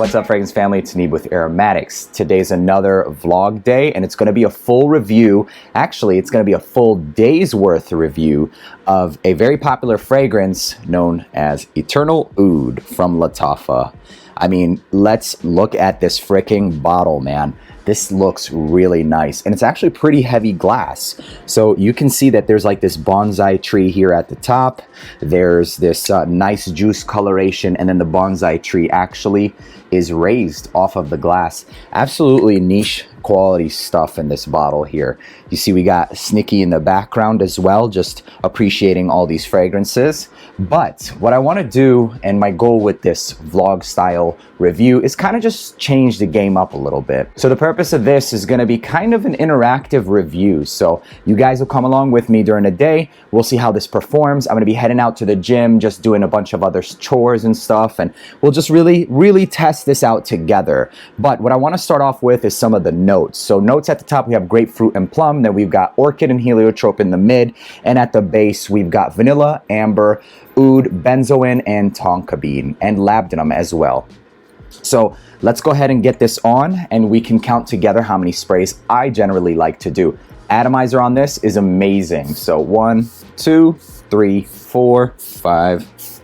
What's up, fragrance family? It's Neeb with Aromatics. Today's another vlog day, and it's going to be a full review. Actually, it's going to be a full day's worth of review of a very popular fragrance known as Eternaloud from Oud Lattafa. I mean, let's look at this freaking bottle, man. This looks really nice, and it's actually pretty heavy glass. So you can see that there's like this bonsai tree here at the top. There's this nice juice coloration, and then the bonsai tree actually is raised off of the glass. Absolutely niche quality stuff in this bottle here. You see we got Snicky in the background as well, just appreciating all these fragrances. But what I want to do, and my goal with this vlog style review, is kind of just change the game up a little bit. So the purpose of this is going to be kind of an interactive review. So you guys will come along with me during the day. We'll see how this performs. I'm going to be heading out to the gym, just doing a bunch of other chores and stuff, and we'll just really test this out together. But what I want to start off with is some of the notes. So notes at the top, we have grapefruit and plum. Then we've got orchid and heliotrope in the mid, and at the base we've got vanilla, amber, oud, benzoin, and tonka bean, and labdanum as well. So let's go ahead and get this on, and we can count together how many sprays I generally like to do. Atomizer on this is amazing. So 1, 2, 3, 4, 5.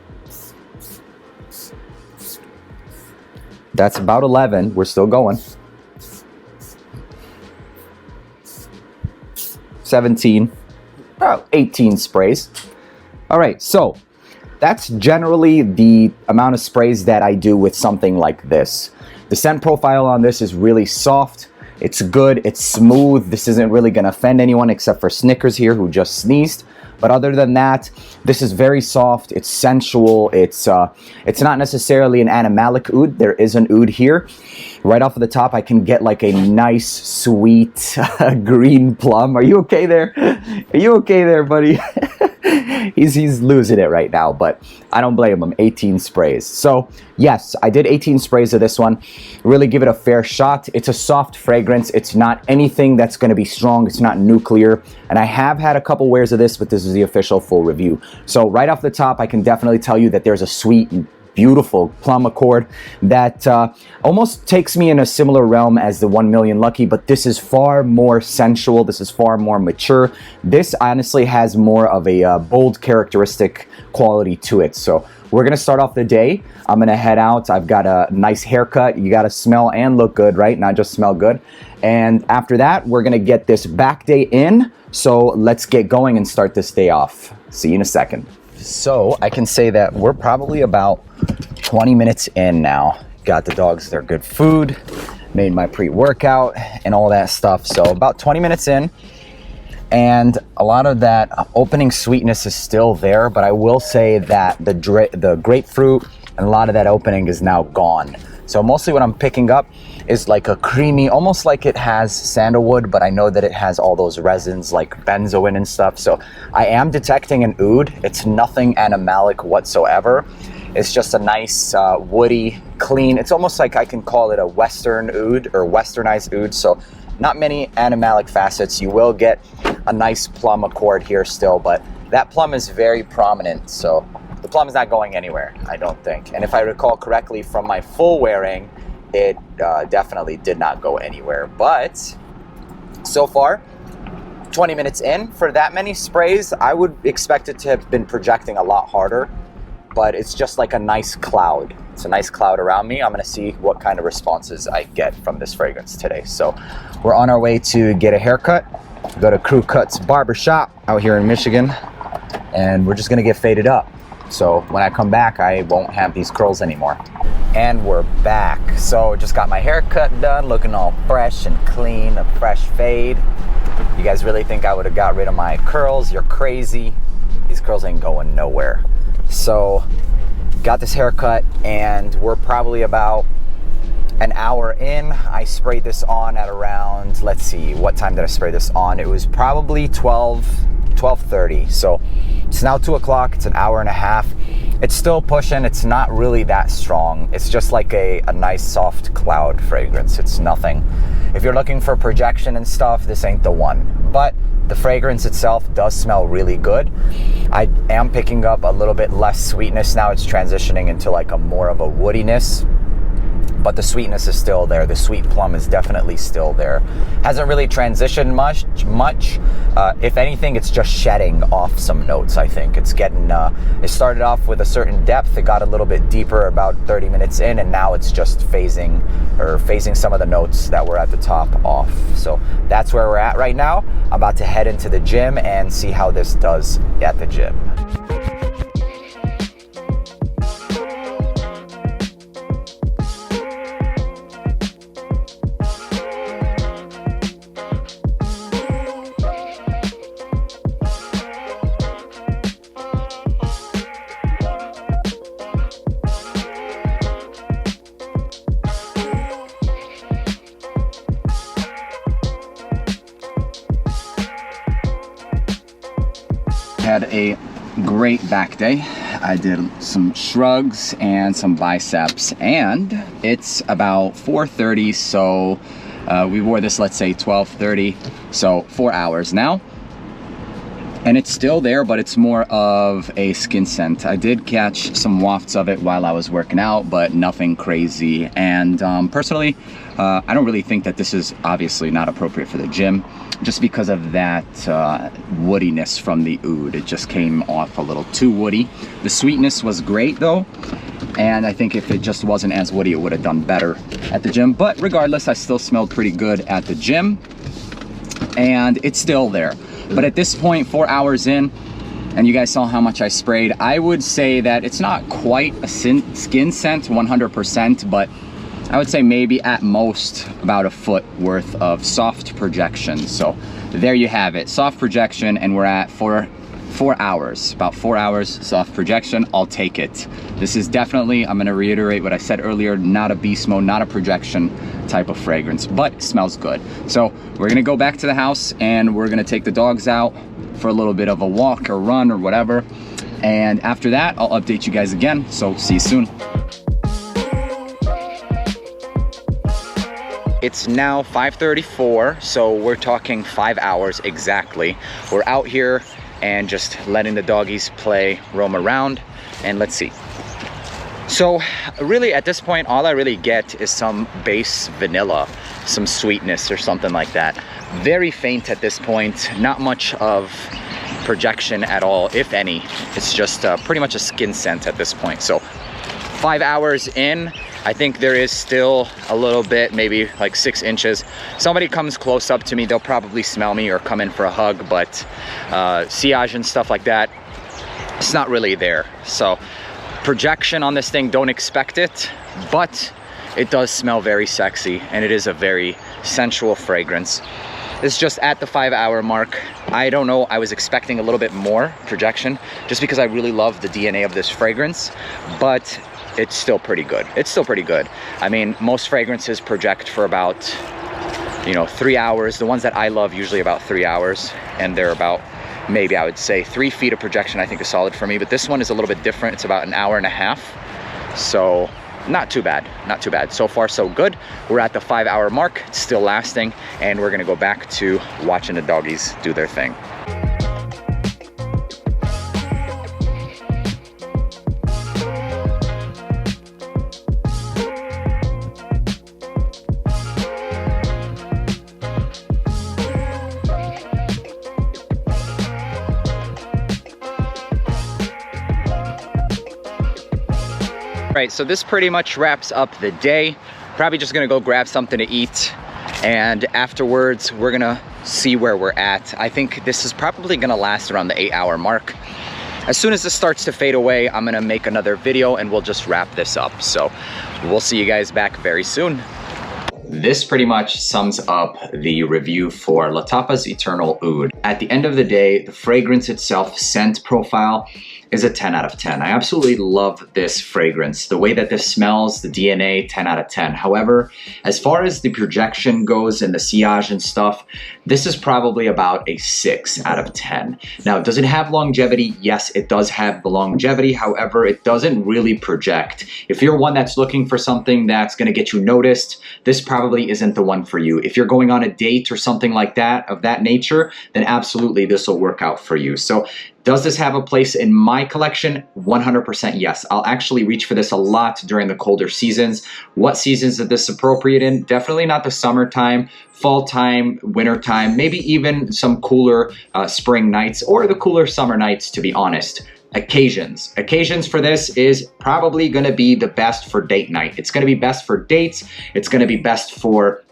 That's about 11. We're still going. 17, about 18 sprays. All right, so that's generally the amount of sprays that I do with something like this. The scent profile on this is really soft. It's good, it's smooth. This isn't really gonna offend anyone except for Snickers here who just sneezed. But other than that, this is very soft, it's sensual, it's not necessarily an animalic oud. There is an oud here. Right off of the top, I can get like a nice, sweet green plum. Are you okay there? Are you okay there, buddy? He's losing it right now, but I don't blame him. 18 sprays. So yes, I did 18 sprays of this one. Really give it a fair shot. It's a soft fragrance. It's not anything that's going to be strong. It's not nuclear. And I have had a couple wears of this, but this is the official full review. So right off the top, I can definitely tell you that there's a sweet, beautiful plum accord that almost takes me in a similar realm as the 1 Million Lucky, but this is far more sensual. This is far more mature. This honestly has more of a bold characteristic quality to it. So we're gonna start off the day. I'm gonna head out. I've got a nice haircut. You gotta smell and look good, right? Not just smell good. And after that, we're gonna get this back day in. So let's get going and start this day off. See you in a second. So I can say that we're probably about 20 minutes in now. Got the dogs their good food, made my pre-workout and all that stuff. So about 20 minutes in, and a lot of that opening sweetness is still there, but I will say that the grapefruit and a lot of that opening is now gone. So mostly what I'm picking up is like a creamy, almost like it has sandalwood, but I know that it has all those resins like benzoin and stuff. So I am detecting an oud. It's nothing animalic whatsoever. It's just a nice woody, clean. It's almost like I can call it a Western oud or westernized oud. So not many animalic facets. You will get a nice plum accord here still, but that plum is very prominent. So the plum is not going anywhere, I don't think. And if I recall correctly from my full wearing, it definitely did not go anywhere. But so far, 20 minutes in, for that many sprays, I would expect it to have been projecting a lot harder, but it's just like a nice cloud. It's a nice cloud around me. I'm gonna see what kind of responses I get from this fragrance today. So we're on our way to get a haircut, go to Crew Cuts Barbershop out here in Michigan, and we're just gonna get faded up. So when I come back, I won't have these curls anymore. And we're back. So just got my haircut done, looking all fresh and clean, a fresh fade. You guys really think I would have got rid of my curls? You're crazy. These curls ain't going nowhere. So got this haircut, and we're probably about an hour in. I sprayed this on at around, let's see, what time did I spray this on? It was probably 12:30. So it's now 2 o'clock. It's an hour and a half. It's still pushing. It's not really that strong. It's just like a nice soft cloud fragrance. It's nothing. If you're looking for projection and stuff, this ain't the one. But the fragrance itself does smell really good. I am picking up a little bit less sweetness now. It's transitioning into like a more of a woodiness. but the sweetness is still there. The sweet plum is definitely still there. Hasn't really transitioned much. If anything, it's just shedding off some notes, I think. It's getting, it started off with a certain depth. It got a little bit deeper about 30 minutes in, and now it's just phasing some of the notes that were at the top off. So that's where we're at right now. I'm about to head into the gym and see how this does at the gym. Had a great back day. I did some shrugs and some biceps, and it's about 4:30, so we wore this, let's say 12:30, so 4 hours now, and it's still there, but it's more of a skin scent. I did catch some wafts of it while I was working out, but nothing crazy. And personally, I don't really think that this is obviously not appropriate for the gym, just because of that woodiness from the oud. It just came off a little too woody. The sweetness was great though, and I think if it just wasn't as woody, it would have done better at the gym. But regardless, I still smelled pretty good at the gym, and it's still there. But at this point, 4 hours in, and you guys saw how much I sprayed, I would say that it's not quite a skin scent 100%, but I would say maybe at most about a foot worth of soft projection. So there you have it, soft projection, and we're at 4 hours, about 4 hours soft projection. I'll take it. This is definitely, I'm gonna reiterate what I said earlier, not a beast mode, not a projection type of fragrance, but it smells good. So we're gonna go back to the house and we're gonna take the dogs out for a little bit of a walk or run or whatever. And after that, I'll update you guys again. So see you soon. It's now 5:34, so we're talking 5 hours exactly. We're out here and just letting the doggies play, roam around, and let's see. So really at this point, all I really get is some base vanilla, some sweetness or something like that. Very faint at this point, not much of projection at all, if any. It's just pretty much a skin scent at this point. So 5 hours in, I think there is still a little bit, maybe like 6 inches. Somebody comes close up to me, they'll probably smell me or come in for a hug, but sillage and stuff like that, it's not really there. So projection on this thing, don't expect it, but it does smell very sexy, and it is a very sensual fragrance. It's just at the 5 hour mark. I don't know, I was expecting a little bit more projection just because I really love the DNA of this fragrance, but it's still pretty good. It's still pretty good. I mean, most fragrances project for about, 3 hours. The ones that I love usually about 3 hours, and they're about, maybe I would say 3 feet of projection I think is solid for me, but this one is a little bit different. It's about an hour and a half. So not too bad, not too bad. So far so good. We're at the 5 hour mark, it's still lasting, and we're gonna go back to watching the doggies do their thing. Right, so this pretty much wraps up the day. Probably just gonna go grab something to eat, and afterwards we're gonna see where we're at. I think this is probably gonna last around the 8 hour mark. As soon as this starts to fade away, I'm gonna make another video and we'll just wrap this up. So we'll see you guys back very soon. This pretty much sums up the review for Lattafa's Eternal Oud. At the end of the day, the fragrance itself, scent profile, is a 10 out of 10. I absolutely love this fragrance. The way that this smells, the DNA, 10 out of 10. However, as far as the projection goes and the sillage and stuff, this is probably about a 6 out of 10. Now, does it have longevity? Yes, it does have the longevity. However, it doesn't really project. If you're one that's looking for something that's gonna get you noticed, this probably isn't the one for you. If you're going on a date or something like that, of that nature, then absolutely this will work out for you. So Does this have a place in my collection? 100% yes. I'll actually reach for this a lot during the colder seasons. What seasons is this appropriate in? Definitely not the summertime, fall time, winter time, maybe even some cooler spring nights or the cooler summer nights, to be honest. Occasions for this is probably going to be the best for date night. It's going to be best for dates. It's going to be best for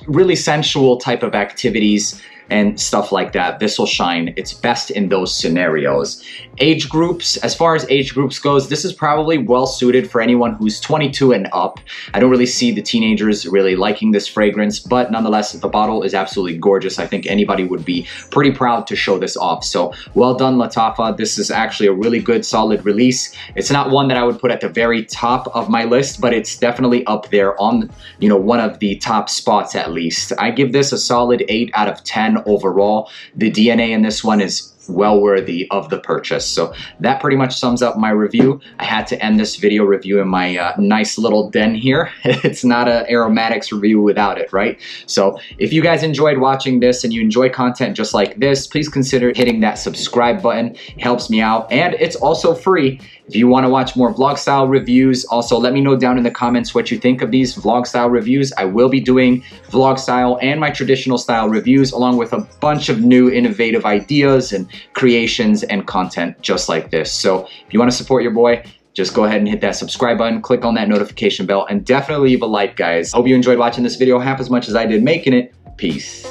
really sensual type of activities and stuff like that. This will shine. It's best in those scenarios. Age groups, as far as age groups goes, this is probably well suited for anyone who's 22 and up. I don't really see the teenagers really liking this fragrance, but nonetheless, the bottle is absolutely gorgeous. I think anybody would be pretty proud to show this off. So well done, Lattafa. This is actually a really good, solid release. It's not one that I would put at the very top of my list, but it's definitely up there on, you know, one of the top spots at least. I give this a solid 8 out of 10 overall. The DNA in this one is well worthy of the purchase. So that pretty much sums up my review. I had to end this video review in my nice little den here. It's not an aromatics review without it, right? So if you guys enjoyed watching this and you enjoy content just like this, please consider hitting that subscribe button. It helps me out, and it's also free. If you want to watch more vlog style reviews, also let me know down in the comments what you think of these vlog style reviews. I will be doing vlog style and my traditional style reviews, along with a bunch of new innovative ideas and creations and content just like this. So if you want to support your boy, just go ahead and hit that subscribe button, click on that notification bell, and definitely leave a like, guys. Hope you enjoyed watching this video half as much as I did making it. Peace.